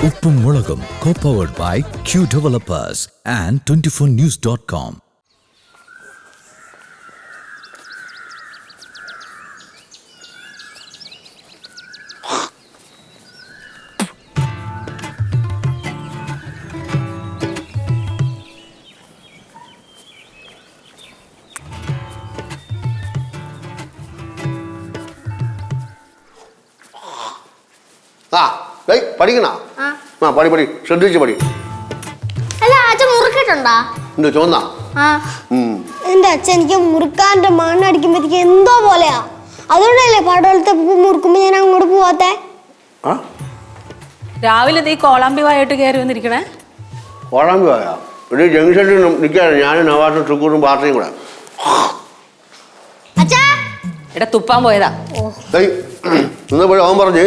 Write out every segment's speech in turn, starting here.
ഉപ്പും മുളകും co-powered by Q Developers and 24news.com. പഠിക്കണ പടി ശ്രദ്ധിച്ച് പടി. ചോന്നാ എന്റെ അച്ഛൻ എനിക്ക് മുറുക്കാന്റെ മണ്ണടിക്കുമ്പോഴത്തേക്ക് എന്തോ പോലെയാ. അതുകൊണ്ടല്ലേ പടവലത്തെ മുറുക്കുമ്പോ ഞാൻ അങ്ങോട്ട് പോവാത്തെ. രാവിലെ നീ കോളാമ്പി വായിട്ട് കയറി വന്നിരിക്കണേ. കോളാമ്പി വായ ഒരു ജംഗ്ഷനിൽ നിൽക്കാണ് ഞാനും നവാസും സുക്കൂറും പാർട്ടിയും കൂടെ. എടാ തുപ്പാൻ പോയതാ. ഇന്നപ്പോഴും അവൻ പറഞ്ഞ്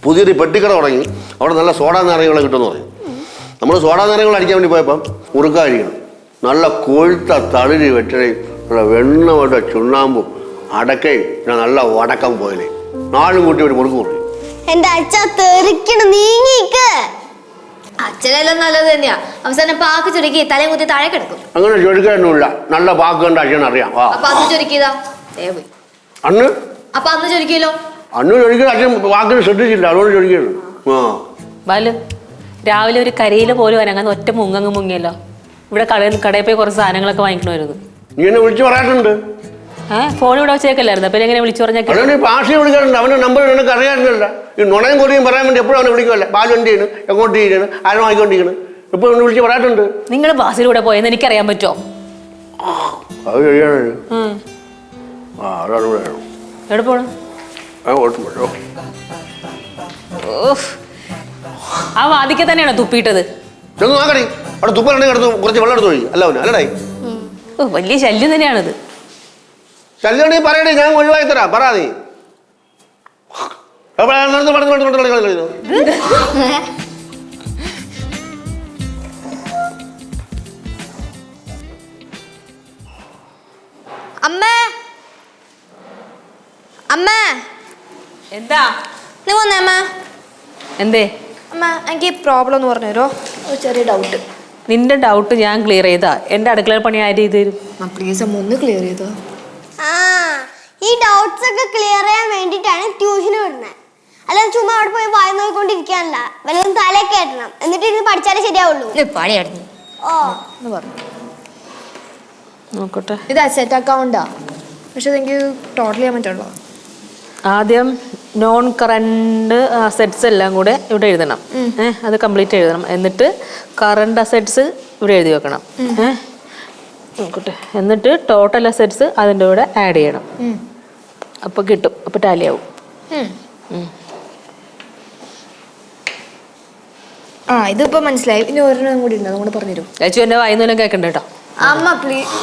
പുതിയൊരു പെട്ടിക്കട തുടങ്ങി, അവിടെ നല്ല സോഡാ നാരങ്ങളെ കിട്ടുമെന്ന് പറയും. നമ്മൾ സോഡാ നാരങ്ങൾ അടിക്കാൻ വേണ്ടി പോയപ്പം മുറുക്കായിരിക്കണം. നല്ല കൊഴുത്ത തളിരി വെറ്റരയും നല്ല വെണ്ണമറ്റ ചുണ്ണാമ്പും അടക്കയും പിന്നെ നല്ല വടക്കം പോയില്ലേ നാലും കൂട്ടി ഒരു മുറുക്ക് കൊടുക്കും. എന്റെ അച്ഛ തെറിക്കണം, നീങ്ങിക്ക്. അച്ഛനെല്ലാം നല്ലത് തന്നെയാ. അവസാനം പാക്ക് ചുരുക്കി തലയും കുത്തി താഴെ കിടക്കും. അങ്ങനെ ചൊരുക്കാനൊന്നുമില്ല, നല്ല പാക്ക് കണ്ട അച്ഛൻ അറിയാം. അപ്പൊ അന്ന് ചുരുക്കിയതാ അന്ന് അപ്പൊ അന്ന് ചുരുക്കിയല്ലോ. അന്ന് ചൊരിക്കാൻ അച്ഛൻ വാക്കിന് ശ്രദ്ധിച്ചില്ല, അതുകൊണ്ട് ചൊരിക്കുന്നു. ബാലു രാവിലെ ഒരു കരയില് പോലും അനങ്ങാൻ ഒറ്റ മുങ്ങങ്ങ് മുങ്ങിയല്ലോ. ഇവിടെ കടയിൽ പോയി കുറച്ച് സാധനങ്ങളൊക്കെ വാങ്ങിക്കണമായിരുന്നു. നീ എന്നെ വിളിച്ചു പറയാറുണ്ട്. ഫോൺ ഇവിടെ വെച്ചേക്കല്ലായിരുന്നു. അപ്പൊ എങ്ങനെ വിളിച്ചു പറഞ്ഞാൽ ഭാഷയെ വിളിക്കാറുണ്ട്. അവന്റെ നമ്പർ നിനക്ക് അറിയാറില്ല. ഈ നുണയും കൊടിയും പറയാൻ വേണ്ടി എപ്പോഴും അവനെ വിളിക്കുമല്ലേ. ബാലു എന്ത് ചെയ്യുന്നു, എങ്ങോട്ട് ചെയ്യുന്നു, ആരും വാങ്ങിക്കൊണ്ടിരിക്കുന്നു, എപ്പോഴും അവനെ വിളിച്ച് പറയാറുണ്ട്. നിങ്ങൾ ബസ്സിലൂടെ പോയെന്ന് എനിക്കറിയാൻ പറ്റുമോ? അത് കഴിയാണ്. എവിടെ പോണു? ആ വാദിക്ക തന്നെയാണോ തുപ്പിയിട്ടത്? നോക്കണേ അവിടെ തുപ്പലുണ്ടെങ്കിൽ എടുത്ത് കുറച്ച് വെള്ളം എടുത്ത് ഒഴിക്കും. അല്ല അല്ലടായി വലിയ ശല്യം തന്നെയാണത്. ശല്യം പറയണേ, ഞാൻ ഒഴിവാക്കി തരാം. പറ നീ. അമ്മേ അമ്മേ എന്താ? നീ വന്നേ അമ്മ. എന്തേ അമ്മ എനിക്ക് പ്രോബ്ലം എന്ന് പറഞ്ഞുതരോ? ഒരു ചെറിയ ഡൗട്ട്. നിന്റെ ഡൗട്ട് ഞാൻ ക്ലിയർ ചെയ്താ എന്റെ അടുക്കള പണി ആര് ചെയ്ത് തരും? പ്ലീസ് അമ്മ ഒന്ന് ക്ലിയർ ചെയ്തോ. ഈ ഡൗട്ട്സ് ഒക്കെ ക്ലിയർ ചെയ്യാൻ വേണ്ടിട്ടാണ് ട്യൂഷന് വിടുന്നത്. അല്ലാതെ ചുമ്മാ അവിടെ പോയി വായി നോക്കിക്കൊണ്ടിരിക്കാനല്ല. വല്ലതും തലേ കയറ്റണം, എന്നിട്ട് ഇരുന്ന് പഠിച്ചാലേ ശരിയാവുള്ളൂ. പണിയായിരുന്നു. നോക്കട്ടെ. ഇത് അസറ്റ് അക്കൗണ്ടാ, പക്ഷെ എനിക്ക് ടോട്ടൽ ചെയ്യാൻ പറ്റുള്ളൂ. ആദ്യം നോൺ കറണ്ട് അസറ്റ്സ് എല്ലാം കൂടെ ഇവിടെ എഴുതണം. അത് കംപ്ലീറ്റ് എഴുതണം. എന്നിട്ട് കറണ്ട് അസറ്റ്സ് ഇവിടെ എഴുതി വെക്കണം. നോക്കട്ടെ. എന്നിട്ട് ടോട്ടൽ അസറ്റ്സ് അതിൻ്റെ കൂടെ ആഡ് ചെയ്യണം. അപ്പോൾ കിട്ടും. അപ്പോൾ ടാലി ആവും. ഇതിപ്പോ മനസ്സിലായി. ഇനി ഒരെണ്ണം കൂടി ഉണ്ട്, അതുകൊണ്ട് പറഞ്ഞുതരും. ചേച്ചു എന്നെ വായിന്നൂലം കേൾക്കണ്ട കേട്ടോ. അമ്മ പ്ലീസ്.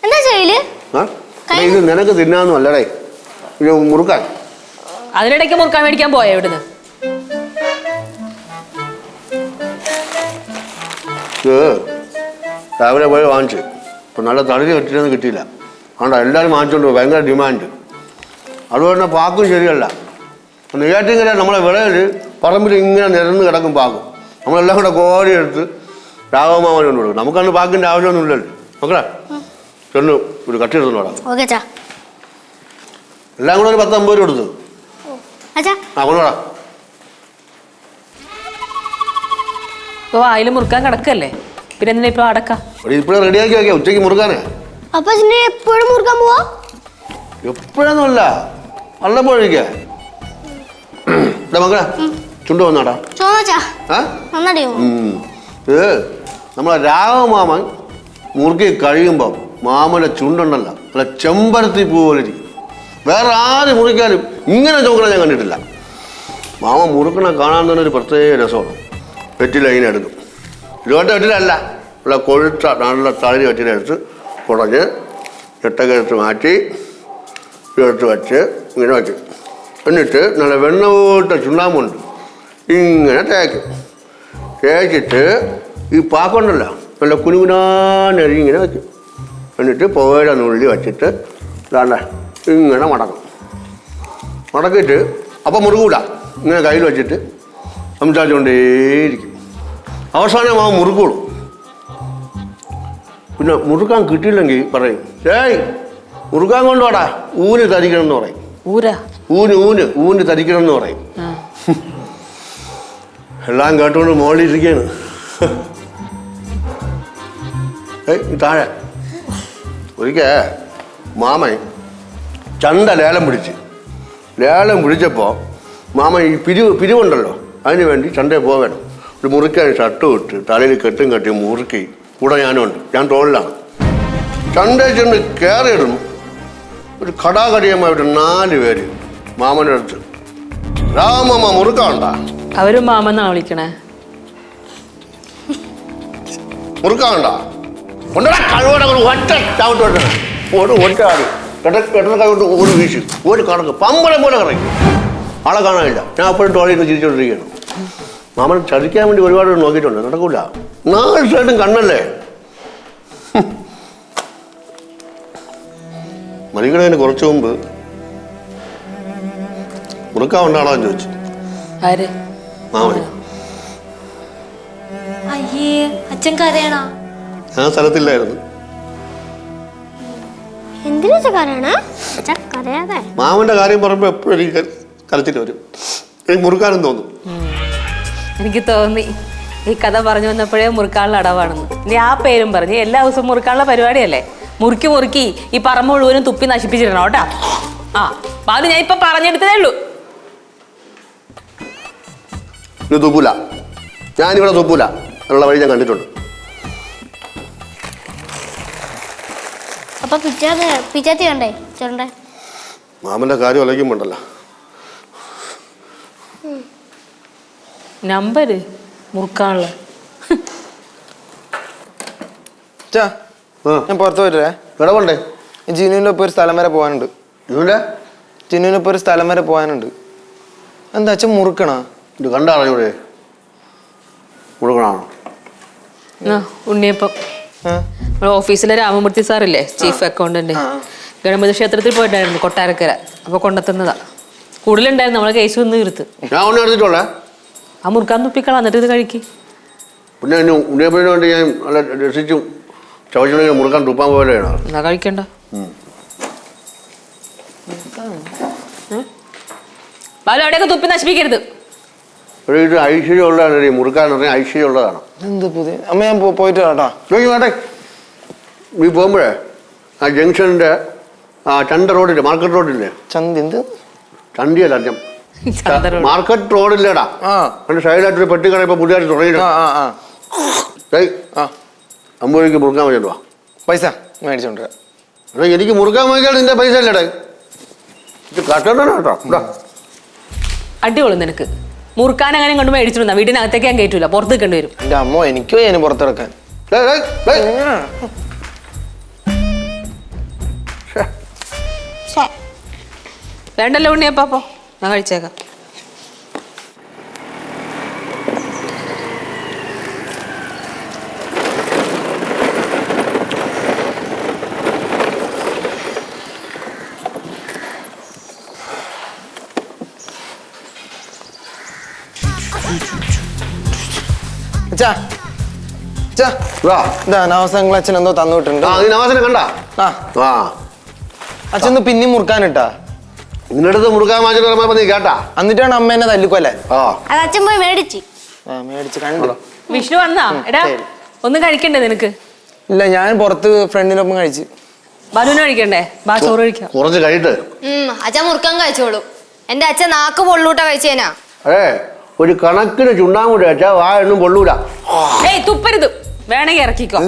എന്താ ചെയ്യല്? ഇത് നിനക്ക് തിന്നാന്നും അല്ലടേ, മുറുക്കാൻ. അതിനിടയ്ക്ക് മുറുക്കാൻ മേടിക്കാൻ പോയ ഇവിടുന്ന്. രാവിലെ പോയി വാങ്ങിച്ചു. ഇപ്പം നല്ല തളിരി വെച്ചിട്ടൊന്നും കിട്ടിയില്ല. ആണ്ടാ എല്ലാവരും വാങ്ങിച്ചോണ്ട് പോയി. ഭയങ്കര ഡിമാൻഡ്. അതുകൊണ്ട് പാക്കും ശരിയല്ല. നെയ്യാറ്റിങ്ങനെ നമ്മളെ വിളയിൽ പറമ്പിൽ ഇങ്ങനെ നിരന്ന് കിടക്കും പാക്കും. നമ്മളെല്ലാം കൂടെ കോരിയെടുത്ത് രാഘവമാമന് കൊണ്ട് കൊടുക്കും. നമുക്കന്ന് പാക്കിൻ്റെ ആവശ്യമൊന്നും ഇല്ലല്ലോ. നോക്കടാ, ചെന്ന് ഒരു കട്ടി എടുത്തോടാ. എല്ലാം കൂടെ ഒരു 10-50 രൂപ കൊടുത്തു. കൊണ്ടുപോടാ. ഇപ്പൊ വായിൽ മുറുക്കാൻ കിടക്കല്ലേ, പിന്നെ എന്തിനാ ഇപ്പൊ അടക്ക? ഇപ്പഴും റെഡിയാക്കി വെക്കാം ഉച്ചയ്ക്ക് മുറുക്കാനേ. അപ്പൊ എപ്പോഴും മുറുക്കാൻ പോവാ? എപ്പോഴൊന്നുമല്ല, വല്ലപ്പോഴേക്കാ. മക്കളെ ചുണ്ടു വന്നാടാ. ഇത് നമ്മളെ രാഘവമാമൻ മുറുക്കി കഴിയുമ്പോൾ മാമന്റെ ചുണ്ടുണ്ടല്ലോ അല്ല ചെമ്പരത്തി പൂ പോലെ ഇരിക്കും. വേറെ ആര് മുറിക്കാനും ഇങ്ങനെ ചോക്കണ ഞാൻ കണ്ടിട്ടില്ല. മാമ മുറുക്കണ കാണാൻ തന്നെ ഒരു പ്രത്യേക രസമാണ്. വെറ്റില ഇങ്ങനെ എടുക്കും. ഇരുപത്തെ വെറ്റിലല്ല, ഉള്ള കൊഴുത്ത നല്ല തളിരി വെറ്റില എടുത്ത് കുടഞ്ഞ് ചട്ടൊക്കെ എടുത്ത് മാറ്റി എടുത്ത് വെച്ച് ഇങ്ങനെ വയ്ക്കും. എന്നിട്ട് നല്ല വെണ്ണ പോലത്തെ ചുണ്ണാമ്പുണ്ട് ഇങ്ങനെ തേക്കും. തേച്ചിട്ട് ഈ പാക്കുണ്ടല്ലോ നല്ല കുനുകുനാന്നരി ഇങ്ങനെ വയ്ക്കും. എന്നിട്ട് പുകയുടെ നുള്ളി വച്ചിട്ട് ഇതാണ്ട ഇങ്ങനെ മടക്കും. മടക്കിയിട്ട് അപ്പം മുറുകൂല ഇങ്ങനെ കയ്യിൽ വെച്ചിട്ട് സംസാരിച്ചുകൊണ്ടേയിരിക്കും. അവസാനം അവൻ മുറുക്കുള്ളൂ. പിന്നെ മുറുക്കാൻ കിട്ടിയില്ലെങ്കിൽ പറയും, ഏയ് മുറുക്കാൻ കൊണ്ടുപോടാ, ഊന് തരിക്കണം എന്ന് പറയും. ഊന് തരിക്കണം എന്ന് പറയും. എല്ലാം കേട്ടുകൊണ്ട് മോളിലിരിക്കുകയാണ്. താഴെ ഒരിക്കൽ മാമൻ ചണ്ട ലേലം പിടിച്ചപ്പോൾ മാമൻ ഈ പിരിവുണ്ടല്ലോ, അതിന് വേണ്ടി ചണ്ടയിൽ പോകണം. ഒരു മുറുക്കാൻ ഷർട്ടും ഇട്ട് തലയിൽ കെട്ടും കെട്ടി മുറുക്കി, കൂടെ ഞാനുണ്ട്, ഞാൻ തോളിലാണ്. ചണ്ടയിൽ ചെന്ന് കയറിയിടുന്നു. ഒരു കടാകടിയമായിട്ട് 4 പേര് മാമൻ്റെ അടുത്ത്, രാമമ്മ മുറുക്കാണ്ട. അവരും മാമെന്നാ വിളിക്കണേ. മുറുക്കാണ്ട കഴിവോടെ ഒറ്റ ചവിട്ടോട്ടെ ഒറ്റ ആടി കൈകൊണ്ട് ഒരു വീശി ഒരു കണക്ക് പമ്പളം പോലെ കറങ്ങി. ആളെ കാണാനില്ല. ഞാൻ അപ്പോഴും ടോളിൽ ചിരിച്ചോണ്ടിരിക്കുകയാണ്. മാമൻ ചതിക്കാൻ വേണ്ടി ഒരുപാട് നോക്കിയിട്ടുണ്ട്, നടക്കൂല. 4 സൈഡും കണ്ണല്ലേ. മരിക്കണതിന് കുറച്ചു മുമ്പ് മുറുക്കാവുണ്ടാളാന്ന് ചോദിച്ചു മാമൻ. അയ്യേ, അച്ഛൻ കരയണോ? ഞാൻ സ്ഥലത്തില്ലായിരുന്നു. മാമന്റെ കാര്യം പറയുമ്പോ എപ്പോഴും എനിക്ക് കരച്ചിട്ട് വരും. എനിക്ക് മുറുക്കാനും തോന്നും. എനിക്ക് തോന്നി ഈ കഥ പറഞ്ഞു വന്നപ്പോഴേ മുറുക്കാനുള്ള അടവാണെന്ന്. ഇനി ആ പേരും പറഞ്ഞ് എല്ലാ ദിവസവും മുറുക്കാനുള്ള പരിപാടിയല്ലേ. മുറുക്കി ഈ പറമ്പ് മുഴുവനും തുപ്പി നശിപ്പിച്ചിടണം കേട്ടാ. ആ അത് ഞാൻ ഇപ്പൊ പറഞ്ഞെടുത്തതേ ഉള്ളൂ. ഇത് തുപ്പൂല, ഞാനിവിടെ തുപ്പൂല ഉള്ള വഴി ഞാൻ കണ്ടിട്ടുണ്ട്. അപ്പൊ പിച്ചാത്തി കണ്ടേ ചേട്ടൻ്റെ മാമന്റെ കാര്യം ഒലയ്ക്കുമ്പോണ്ടല്ലോ. നമ്പര് മുറുക്കാനുള്ള. ഞാൻ പുറത്ത് പോയിട്ടേ കിടപ്പണ്ടേ. ജിനുവിൻ്റെ ഒപ്പം ഒരു സ്ഥലം വരെ പോകാനുണ്ട്. ജിനുവിനൊപ്പം ഒരു സ്ഥലം വരെ പോകാനുണ്ട്. എന്താ അച്ഛൻ മുറുക്കണ? ഇത് കണ്ടറിയൂടെ മുറുക്കണാണോ? ഉണ്ണിയപ്പം ഓഫീസിലെ രാമമൂർത്തി സാറില്ലേ, ചീഫ് അക്കൗണ്ടന്റ്, ഗണപതി ക്ഷേത്രത്തിൽ പോയിട്ടായിരുന്നു കൊട്ടാരക്കര. അപ്പൊ കൊണ്ടെത്തുന്നതാ. കൂടുതലുണ്ടായിരുന്നു, നമ്മളെ കേസ് വന്ന് തീർത്ത്. ഞാൻ ഒന്നും എടുത്തിട്ടുള്ളേ. ആ മുറുക്കാൻ തുപ്പിക്കളാ, എന്നിട്ട് ഇത് കഴിക്കും. പിന്നെ ഉണ്ണിയപ്പത്തിന് വേണ്ടി ഞാൻ നല്ല രസിച്ചും ചവച്ചുണ്ടെങ്കിൽ മുറുക്കാൻ തുപ്പാൻ പോലെയാണ്. എന്നാ കഴിക്കണ്ട. ബാലു അവിടെയൊക്കെ തുപ്പി നശിപ്പിക്കരുത്. ഇത് ഐശ്വര്യമുള്ളതാണ്, മുറുക്കാൻ പറഞ്ഞാൽ ഐശ്വര്യമുള്ളതാണ്. എന്ത് പുതിയ അമ്മ, ഞാൻ പോയിട്ട് കേട്ടോ. വേണ്ടേ, നീ പോകുമ്പോഴേ ആ ജംഗ്ഷനിന്റെ ചന്ത റോഡില്ലേ, മാർക്കറ്റ് റോഡില്ലേ, എന്ത് ചന്തിയല്ല മാർക്കറ്റ് റോഡില്ലേടാ, അതിന്റെ സൈഡിലായിട്ടൊരു പെട്ടിക്കട ഇപ്പൊ പുതിയതായിട്ട് തുടങ്ങിയിട്ട് 50 രൂപയ്ക്ക് മുറുക്കാൻ വേണ്ടിട്ട് വാ. പൈസ മേടിച്ചോണ്ട് എനിക്ക് മുറുക്കാൻ വാങ്ങിയാൽ നിന്റെ പൈസ അല്ലേടേ, ഇത് കട്ടണ കേട്ടോ. അടിപൊളി. നിനക്ക് മുറുക്കാൻ അങ്ങനെ കൊണ്ട് മേടിച്ചിരുന്ന വീടിനകത്തേക്ക് ഞാൻ കയറ്റൂല, പുറത്ത് നിൽക്കേണ്ടി വരും. എന്റെ അമ്മ എനിക്കോ ഞാൻ പുറത്തിറക്കാൻ വേണ്ടല്ലോ ഉണ്ണിയപ്പോ, ഞാൻ കഴിച്ചേക്കാം. അച്ഛൻ എന്തോ തന്നുവിട്ടുണ്ട്. കണ്ടാ അച്ഛൻ പിന്നെയും മുറുക്കാനിട്ടാ നിന്നടുത്ത് മുറുക്കാൻ വാങ്ങിച്ചിട്ട് നീ കേട്ടാ, എന്നിട്ടാണ് അമ്മ എന്നെ തല്ലിക്കൊല്ലേ. അച്ഛൻ പോയി മേടിച്ചു കണ്ടോ. വിഷ്ണു വന്നാ? എടാ ഒന്നും കഴിക്കണ്ടേ നിനക്ക്? ഇല്ല, ഞാൻ പുറത്ത് ഫ്രണ്ടിനൊപ്പം കഴിച്ചു. ബാലുവിന് കഴിക്കണ്ടേ? ബാ ചോറ് കഴിക്കാം. കുറച്ച് കഴിട്ട് അച്ഛൻ മുറുക്കാൻ കഴിച്ചോളൂ. എന്റെ അച്ഛൻ നാക്ക് പൊള്ളൂട്ട കഴിച്ചേനാ. ഒരു കണക്കിന് ചുണ്ടാൻ കഴിച്ചാ വാ എണ്ണും പൊള്ളൂല. ഏയ് തുപ്പരുത്, വേണമെങ്കിൽ ഇറക്കിക്കോ.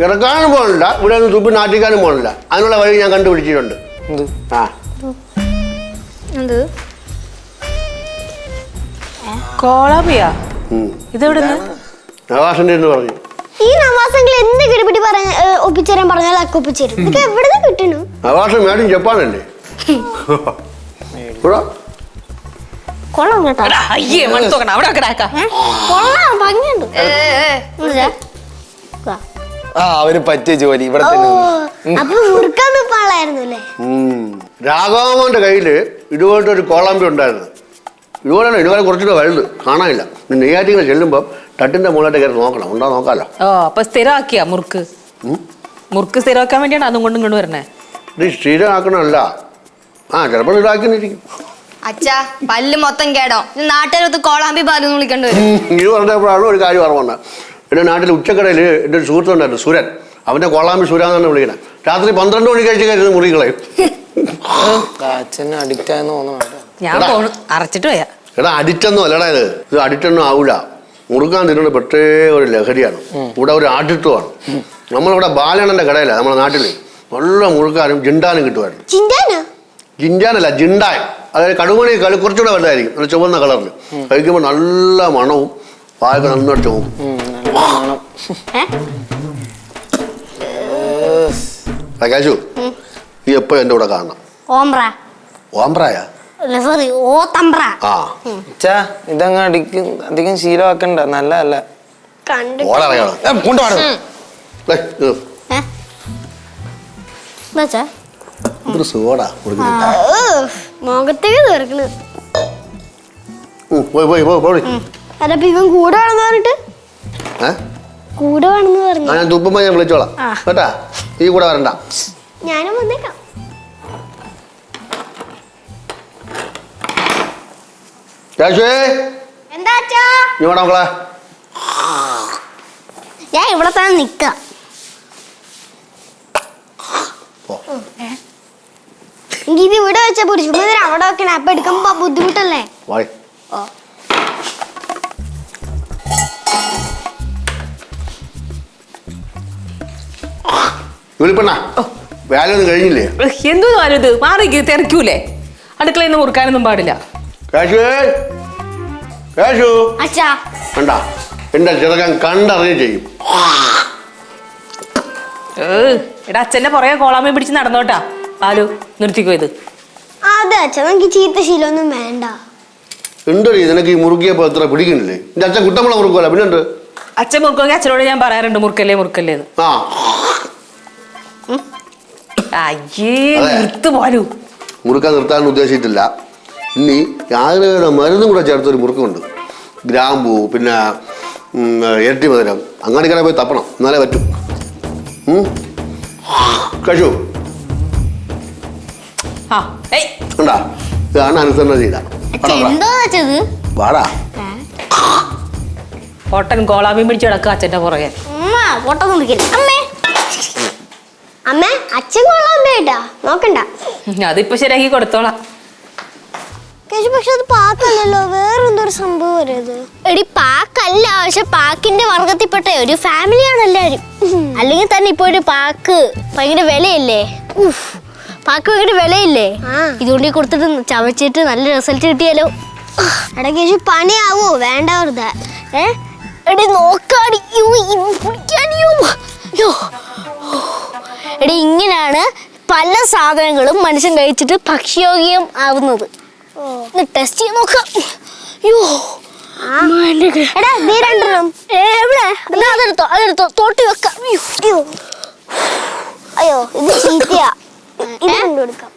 ഇറക്കാനും പോകണില്ല, ഇവിടെ ഒന്നും തുപ്പി നാട്ടിക്കാനും പോകണില്ല. അതിനുള്ള വഴി ഞാൻ കണ്ടുപിടിച്ചിട്ടുണ്ട്. കോളാബിയാ ഇതെവിടെ? നവാസിന്റെ പറഞ്ഞു. ഈ നവാസെങ്കിൽ എന്ത് കിടിപിടി ഒപ്പിച്ചേരാൻ പറഞ്ഞാൽ അക്കെ ഒപ്പിച്ചേരും. ഇതൊക്കെ എവിടെ കിട്ടണു? നവാസ് മേഡം ജപ്പാനല്ലേ? കൊള്ളാം കേട്ടോ. കൊള്ളാം, ഭംഗിയുണ്ട്. അവര് പറ്റിയ ജോലി ഇവിടെ അപ്പൊ മുറുക്കാൻ തുപ്പാളായിരുന്നു അല്ലേ? രാഘവന്റെ കയ്യിൽ ഇതുപോലത്തെ ഒരു കോളാമ്പി ഉണ്ടായിരുന്നു. ഇതുപോലെയാണ്, ഇതുപോലെ കുറച്ചുകൂടെ വലുത് കാണാനില്ല. നെയ്യാറ്റിങ്ങനെ ചെല്ലുമ്പോൾ തട്ടിന്റെ മുകളിലോട്ട് കയറി നോക്കണം, ഉണ്ടോ നോക്കാലോ. ഓ അപ്പൊ സ്ഥിരമാക്കിയാ മുറുക്ക് മുറുക്ക് സ്ഥിരമാക്കാൻ വേണ്ടിയാണ് അതും കൊണ്ട് ഇങ്ങോട്ട് വരണേ. ഇത് സ്ഥിരമാക്കണമല്ല, ചിലപ്പോൾ ഇതാക്കിന്നിരിക്കും. അച്ഛാ പല്ല് മൊത്തം കേടോ, നാട്ടുകാരത്ത് കോളാമ്പി പാലെന്ന് വിളിക്കേണ്ടി വരും. ഇത് പറഞ്ഞപ്പോഴാണ് ഒരു കാര്യം ഓർമ്മ. എൻ്റെ നാട്ടിൽ ഉച്ചക്കടയിൽ എൻ്റെ ഒരു സുഹൃത്തുണ്ടായിരുന്നു സുരൻ. അവൻ്റെ കോളാമ്പി സുരാന്നാണ് വിളിക്കണേ. രാത്രി 12 മണി കഴിച്ച് മുറികളയും. അച്ഛന് അഡിക്റ്റ് ആയെന്ന് തോന്നണം. ഞാൻ അരച്ചിട്ട് പോയാ. എടാ അഡിക്റ്റൊന്നും അല്ലടാ ഇത്. ഇത് അഡിക്റ്റൊന്നും ആവൂല. മുറുക്കാൻ തിന്നുന്ന പ്രത്യേക ഒരു ലഹരിയാണ്. ഇവിടെ ഒരു ആഠിത്വമാണ്. നമ്മളിവിടെ ബാലണ്ണൻ്റെ കടയിലാണ് നമ്മുടെ നാട്ടിൽ. നല്ല മുറുക്കാനും ജിണ്ടാനും കിട്ടുമായിരുന്നു. ജിഞ്ചാനല്ല, ജിണ്ടാൻ. അതായത് കടുമണി കുറച്ചുകൂടെ വലുതായിരിക്കും, നല്ല ചുവന്ന കളറിൽ. കഴിക്കുമ്പോൾ നല്ല മണവും പാലൊക്കെ നന്നായിട്ട് ചുവക്കും. കേശു, നീ എപ്പോ എന്റെ കൂടെ കാണണം. ഓംബ്രായ ഇതങ്ങ് അധികം ശീലമാക്കണ്ട, നല്ലതല്ല. മുഖത്തേക്ക് തീർക്കണ്. ഇവൻ കൂടെ വേണമെന്ന് പറഞ്ഞിട്ട് കൂടെ വേണമെന്ന് പറഞ്ഞു. ഞാൻ തുപ്പുമ്പോ ഞാൻ വിളിച്ചോളാം കേട്ടാ, ഈ കൂടെ വരണ്ട. ഞാനും വന്നേക്കാം. എന്താ മക്കളെ, ഞാൻ ഇവിടെ തന്നെ നിക്കാം. എനിക്ക് ഇത് ഇവിടെ വെച്ചാ പൊടിച്ചു അവിടെ വെക്കണേ. അപ്പൊ എടുക്കുമ്പോ ബുദ്ധിമുട്ടല്ലേ. വേലൊന്നും കഴിഞ്ഞില്ലേ? എന്തോ ഇത് മാറി തിരക്കൂലേ? അടുക്കളയിൽ നിന്ന് മുറുക്കാനൊന്നും പാടില്ല. എന്റെ ചെറുക്കൻ കണ്ടറിഞ്ഞ് ചെയ്യും. എടാ അച്ഛന്റെ പുറകെ കോളാമ്പി പിടിച്ച് നടന്നോട്ടാ. പാലു നിർത്തിക്കോ ഇത്. അതെ അച്ഛൻ, നമുക്ക് ചീത്ത ശീലമൊന്നും വേണ്ട. ഉണ്ടോ നിനക്ക് ഈ മുറുക്കിയപ്പോ എത്ര പിടിക്കുന്നില്ലേ? എന്റെ അച്ഛൻ കുട്ടമ്പള മുറുക്കുമല്ല, പിന്നെ ഉണ്ട്. അച്ഛൻ മുറുക്കുമെങ്കിൽ അച്ഛനോട് ഞാൻ പറയാറുണ്ട് മുറുക്കല്ലേ മുറുക്കല്ലേന്ന്. നിർത്ത് പാലു. മുറുക്കാൻ നിർത്താൻ ഉദ്ദേശിച്ചിട്ടില്ല. ഇനി ആയുർവേദ മരുന്നും കൂടെ ചേർത്തൊരു മുറുക്കുണ്ട്. ഗ്രാമ്പൂ, പിന്നെ ഇരട്ടി മധുരം. അങ്ങനെ കടയിൽ പോയി തപ്പണം, എന്നാലേ പറ്റും. കശു ഉണ്ടാ, ഇതാണ് അനുസരണ ചെയ്ത വാടാ. പൊട്ടൻ കോളാമ്പി പിടിച്ച് കിടക്കുക അച്ഛന്റെ പുറകെ. അമ്മേ അച്ഛൻ കൊള്ളാമ്പേട്ടാ, നോക്കണ്ട. അതിപ്പോ ശരിയാക്കി കൊടുത്തോളാം. പക്ഷെ അത് പാക്കല്ലല്ലോ, വേറെന്തൊരു സംഭവം വരുന്നത്. എടി പാക്കല്ല, പക്ഷെ പാക്കിന്റെ വർഗത്തിൽപ്പെട്ട ഒരു ഫാമിലിയാണ് എല്ലാരും. അല്ലെങ്കിൽ തന്നെ ഇപ്പൊ ഒരു പാക്ക് ഭയങ്കര വിലയല്ലേ. പാക്ക് ഭയങ്കര വിലയില്ലേ. ഇതുകൊണ്ട് കൊടുത്തിട്ട് ചവച്ചിട്ട് നല്ല റിസൾട്ട് കിട്ടിയാലോ. ഇടയ്ക്ക് പണിയാവോ വേണ്ട വെറുതെ. എടി നോക്കാടി, എടി ഇങ്ങനെയാണ് പല സാധനങ്ങളും മനുഷ്യൻ കഴിച്ചിട്ട് ഭക്ഷ്യയോഗ്യം ആവുന്നത്. ടെസ്റ്റ് ചെയ്ത് നോക്കാം. അതെടുത്തോ, തോട്ടി വെക്കാം. അയ്യോ ഇത് ചീത്തയാ, ഇത് കൊണ്ടുകൊടുക്കാം.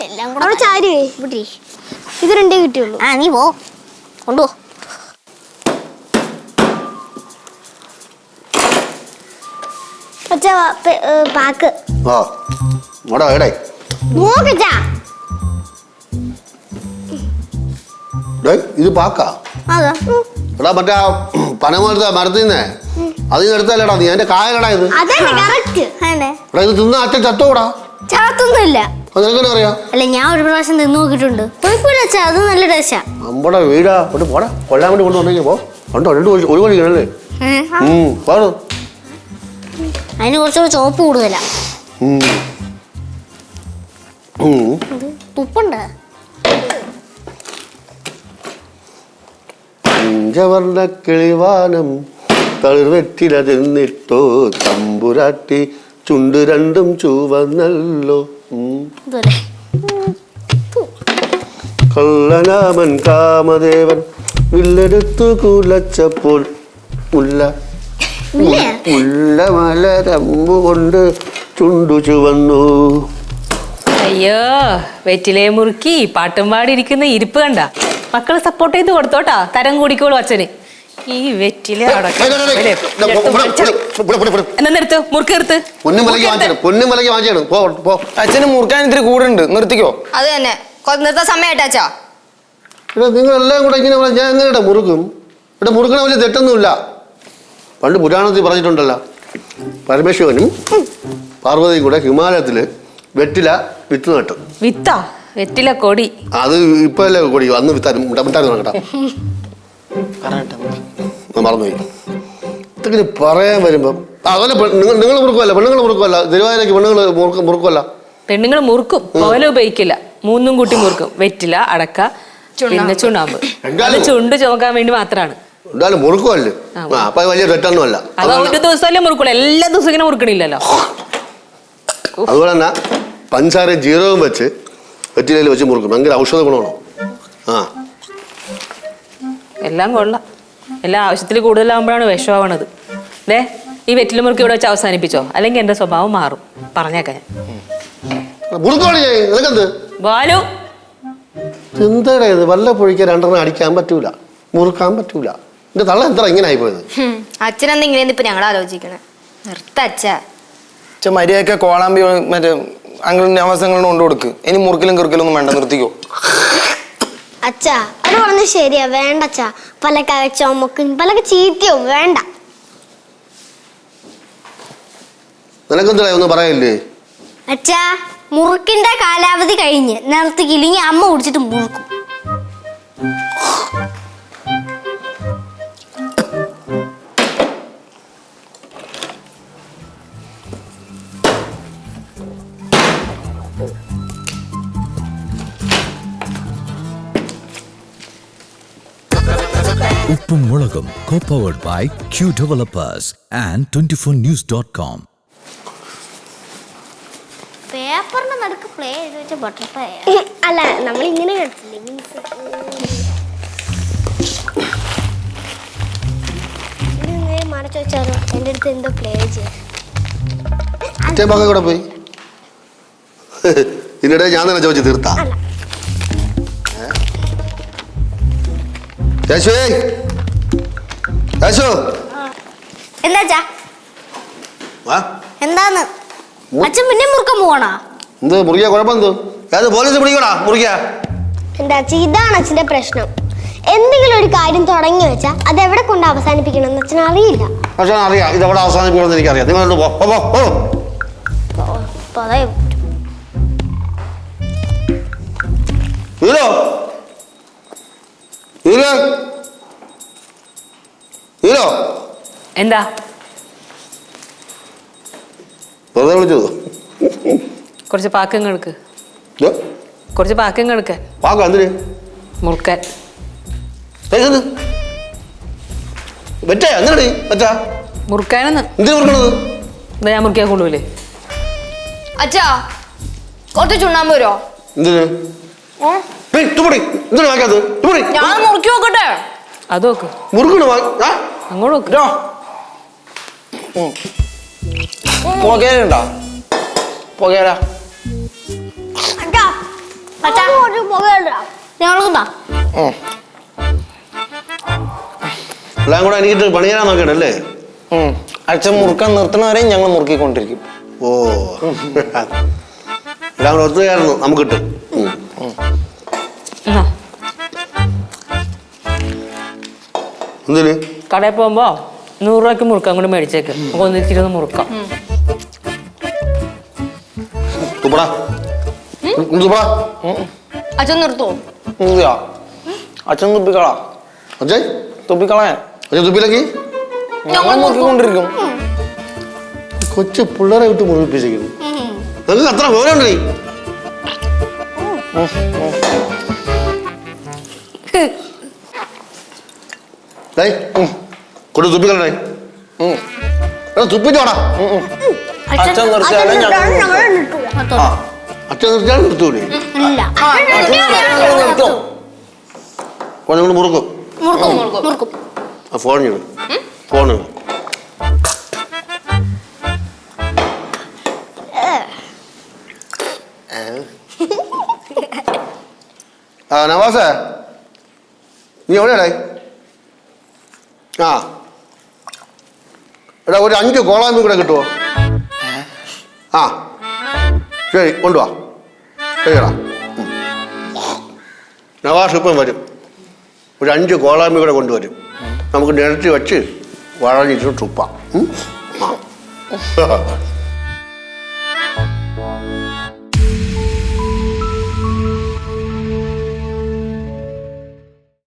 എല്ലാം കൂടെ ചാരിയേ ഇവിടെ. ഇത് രണ്ടേ കിട്ടിയുള്ളൂ. നീ പോ, കൊണ്ടുപോ. പാക്ക് നോക്കച്ചാ. ഇത് പാക്കാ? എടാ മറ്റേ പനമരത്തെ മരത്തിന്നേ അതിന് എടുത്തല്ലേടാ നീ. എന്റെ കായലടാ ഇത്. എടാ ഇത് തിന്ന അച്ഛൻ ചത്തോടാ? ചത്തൊന്നുമില്ല. അതെങ്ങനെ അറിയാം? അല്ല ഞാൻ ഒരു പ്രാവശ്യം തിന്നു നോക്കിയിട്ടുണ്ട്. കുഴപ്പമില്ല അച്ഛാ, അത് നല്ല ടേസ്റ്റാ. നമ്മുടെ വീടാ, പോടാ കൊല്ലാൻ വേണ്ടി കൊണ്ടുവന്നേക്ക് പോ. കണ്ടോ ഒരു മണിക്കണല്ലേ. അതിന് കുറച്ചുകൂടെ ചോപ്പ് കൂടുതലാ. തുപ്പുണ്ട്. പഞ്ചവർണ്ണ കിളിവാനം തളിർവെറ്റില തിന്നിട്ടോ തമ്പുരാട്ടി ചുണ്ട് രണ്ടും ചുവന്നല്ലോ. കള്ളനാമൻ കാമദേവൻ വില്ലെടുത്തു കുലച്ചപ്പോൾ മുല്ല മലരമ്പു കൊണ്ട് ചുണ്ടു ചുവന്നു. അയ്യോ വെറ്റിലേ മുറുക്കി പാട്ടും പാടിയിരിക്കുന്ന ഇരിപ്പ് കണ്ട മക്കള് സപ്പോർട്ട് ചെയ്ത് കൊടുത്തോട്ടാ തരം കൂടിക്കോളൂ അച്ഛന് ഈ വെറ്റില എന്നാ നിർത്ത് മുറുക്ക് നിർത്ത് അച്ഛന് മുറുക്കാൻ ഇത്തിരി കൂടുണ്ട് നിർത്തിക്കോ അത് തന്നെ നിർത്താൻ സമയമായിട്ട് അച്ഛാ നിങ്ങൾ എല്ലാം കൂടെ ഇങ്ങനെ ഞാൻ എങ്ങനെ മുറുക്കും ഇവിടെ മുറുക്കണ വലിയ തെറ്റൊന്നുമില്ല. പണ്ട് പുരാണത്തിൽ പറഞ്ഞിട്ടുണ്ടല്ലോ, പരമേശ്വരനും പാർവതിയും കൂടെ ഹിമാലയത്തില് വെറ്റില വിത്ത് നട്ടു. വിത്താ വെറ്റില കൊടി? അത് ഇപ്പൊ അല്ലേ കൊടി, അന്ന് വിത്തായിരുന്നു കേട്ടോ. മറന്നുപോയി. ഇതൊക്കെ പറയാൻ വരുമ്പോ അതുപോലെ നിങ്ങൾ മുറുക്കുമല്ല, പെണ്ണുങ്ങൾ മുറുക്കുമല്ല, തിരുവാതിരക്ക് പെണ്ണുങ്ങൾ മുറുക്കുമല്ല. പെണ്ണുങ്ങൾ മുറുക്കും, ഓല ഉപയോഗിക്കില്ല, മൂന്നും കൂട്ടി മുറുക്കും. വെറ്റില, അടക്ക, പിന്നെ ചുണ്ണാമ്പ്. ചുണ്ട് ചുമക്കാൻ വേണ്ടി മാത്രമാണ്. എന്തായാലും മുറുക്കുമല്ലേ, അപ്പൊ വലിയ തെറ്റൊന്നുമല്ല. അത് ഒരു ദിവസമല്ലേ മുറുക്കുള്ളൂ, എല്ലാ ദിവസവും ഇങ്ങനെ മുറുക്കണില്ലല്ലോ. അതുപോലെ തന്നെ പഞ്ചസാര ജീരകവും വെച്ച് വെറ്റിലയിൽ വെച്ച് മുറുക്കും, ഭയങ്കര ഔഷധ ഗുണമാണോ. എല്ലാം കൊള്ളാം, എല്ലാം ആവശ്യത്തിൽ കൂടുതലാകുമ്പോഴാണ് വിഷമാവണത്. ദേ ഈ വെറ്റില മുറുക്കി ഇവിടെ വെച്ച് അവസാനിപ്പിച്ചോ, അല്ലെങ്കിൽ എന്റെ സ്വഭാവം മാറും. പറഞ്ഞേക്കാൻ ബാലു എന്താ ഇത്, വല്ല പൊഴിക്കാൻ രണ്ടെണ്ണം അടിക്കാൻ പറ്റൂല, മുറുക്കാൻ പറ്റൂല. എന്റെ തള്ള എന്താ ഇങ്ങനെ ആയിപ്പോയത്? അച്ഛനെന്തെങ്കിലും ഇപ്പൊ ഞങ്ങൾ ആലോചിക്കണേ. നിർത്ത മര്യാദക്ക് കോളാമ്പി മറ്റേ അങ്കിളിന്റെ അവസരങ്ങളും കൊണ്ട് കൊടുക്ക്. ഇനി മുറുക്കലും കിറുക്കലൊന്നും വേണ്ട, നിർത്തിക്കോ. അച്ഛാ അത് പറഞ്ഞ ശരിയാ, വേണ്ട അച്ഛാ. പലക്ക ചുമക്കും, പലക്ക ചീത്തയോ വേണ്ട. നിനക്കെന്താ ഒന്നും പറയല്ലേ? അച്ഛാ മുറുക്കിന്റെ കാലാവധി കഴിഞ്ഞ് നിർത്തിക്കില്ലെങ്കിൽ അമ്മ കുടിച്ചിട്ട് മുറുക്കും. ഉപ്പും മുളകും co-powered by Q Developers and 24news.com. പേപ്പറിന്റെ നടുക്ക് പ്ലേ ചെയ്ത് വെച്ച ബട്ടർഫ്ലൈ അല്ല, നമ്മൾ ഇങ്ങനെ കണ്ടില്ലേ മറച്ചു വെച്ചാലോ. എൻ്റെ അടുത്ത് എന്തോ പ്ലേ ചെയ്യാൻ കൂടെ പോയി ഇതിനിടെ ഞാൻ തന്നെ ചോദിച്ചു തീർത്താ. എന്താന്ന് അച്ഛൻ പിന്നെ മുറുക്കാൻ പോവാണോ? എന്ത് മുറിക്കാ, കുഴപ്പമെന്തോ? പോലീസ് പിടിക്കണോ മുറിക്കാ? എന്താ അച്ഛൻ, ഇതാണ് അച്ഛന്റെ പ്രശ്നം. എന്തെങ്കിലും ഒരു കാര്യം തുടങ്ങി വെച്ചാൽ അത് എവിടെ കൊണ്ട് അവസാനിപ്പിക്കണം എന്ന് അച്ഛൻ അറിയില്ല. പക്ഷെ അറിയാം ഇത് എവിടെ അവസാനിപ്പിക്കണം എന്ന് എനിക്കറിയാം. നിങ്ങൾ എന്താ വെറുതെ വിളിച്ചത്? കുറച്ച് പാക്കങ്ങൾ എടുക്ക്, കുറച്ച് പാക്കങ്ങൾ എടുക്കാൻ. പാക്ക എന്തിന്? മുറുക്കാൻ. മുറുക്കാനെന്ന് ഞാൻ മുറുക്കിയാ കൊള്ളൂലേ? അച്ഛാ കുറച്ച് ചുണ്ണാമ്പ് വരുമോ? ഞാൻ മുറുക്കി നോക്കട്ടെ. അത് നോക്ക്, അങ്ങോട്ട് നോക്ക്. പുകയിലുണ്ടോ? പുകയില എല്ലാം കൂടെ എനിക്ക് പണിയാൻ നോക്കണല്ലേ? അച്ഛൻ മുറുക്കാൻ നിർത്തണവരെയും ഞങ്ങൾ മുറുക്കിക്കൊണ്ടിരിക്കും. ഓ എല്ലാം കൂടെ ഒത്തുകയായിരുന്നു നമുക്കിട്ട്. എന്തിന്? കടയിൽ പോകുമ്പോ 100 രൂപയ്ക്ക് മുറുക്കാൻ കൂടി മേടിച്ചേക്ക്, ഒന്നിച്ചിരുന്ന് മുറുക്കാം. അച്ഛൻ നിർത്തുവോ? അച്ഛൻ തുപ്പിക്കളാ, അച്ഛൻ തുപ്പിക്കളയാ. തുപ്പിലേക്ക് ഞങ്ങൾ മുറുക്കിക്കൊണ്ടിരിക്കും. കൊച്ചു പിള്ളേരെ വിട്ട് മുറിപ്പിച്ചിരിക്കുന്നു. നിങ്ങൾക്ക് അത്ര വിവരമുണ്ടേ? കൊണ്ട് തുപ്പിക്കളേ, തുപ്പിച്ചോടാ. അച്ഛൻ നിർത്തിയാലും അച്ഛൻ നിർത്തിയാലും നിർത്തൂലേ? നിങ്ങൾ മുറുക്കും. ഫോൺ ചെയ്യണം, ഫോൺ നവാസേ നീ എവിടെയാടേ? ആ എടാ ഒരു 5 കോളാമ്പി കൂടെ കിട്ടുമോ? ആ ശരി കൊണ്ടുവാ. ശരിയടാ. നവാസ് ഇപ്പം വരും. ഒരു 5 കോളാമ്പി കൂടെ കൊണ്ടുവരും. നമുക്ക് നിരത്തി വെച്ച് വഴഞ്ഞിട്ട് തുപ്പാം. ആ